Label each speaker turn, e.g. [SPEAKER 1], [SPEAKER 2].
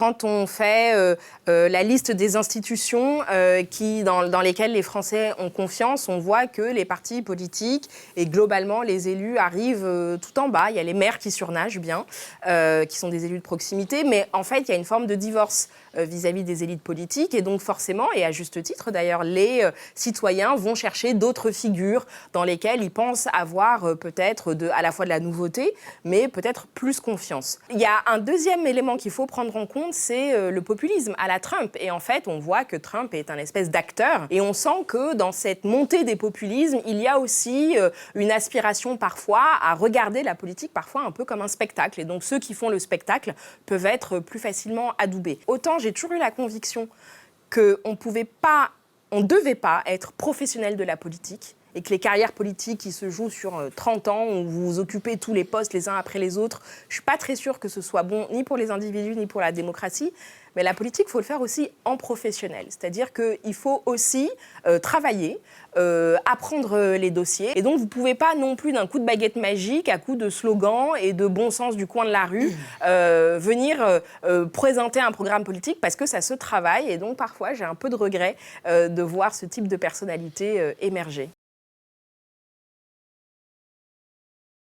[SPEAKER 1] Quand on fait la liste des institutions dans lesquelles les Français ont confiance, on voit que les partis politiques et globalement les élus arrivent tout en bas. Il y a les maires qui surnagent bien, qui sont des élus de proximité, mais en fait il y a une forme de divorce vis-à-vis des élites politiques et donc forcément, et à juste titre d'ailleurs, les citoyens vont chercher d'autres figures dans lesquelles ils pensent avoir peut-être à la fois de la nouveauté, mais peut-être plus confiance. Il y a un deuxième élément qu'il faut prendre en compte, c'est le populisme à la Trump. Et en fait, on voit que Trump est un espèce d'acteur. Et on sent que dans cette montée des populismes, il y a aussi une aspiration parfois à regarder la politique parfois un peu comme un spectacle. Et donc ceux qui font le spectacle peuvent être plus facilement adoubés. Autant j'ai toujours eu la conviction qu'on ne devait pas être professionnel de la politique, et que les carrières politiques qui se jouent sur 30 ans, où vous occupez tous les postes les uns après les autres, je ne suis pas très sûre que ce soit bon ni pour les individus ni pour la démocratie. Mais la politique, il faut le faire aussi en professionnel. C'est-à-dire qu'il faut aussi travailler, apprendre les dossiers. Et donc, vous ne pouvez pas non plus d'un coup de baguette magique, à coup de slogans et de bon sens du coin de la rue, venir présenter un programme politique parce que ça se travaille. Et donc, parfois, j'ai un peu de regret de voir ce type de personnalité émerger.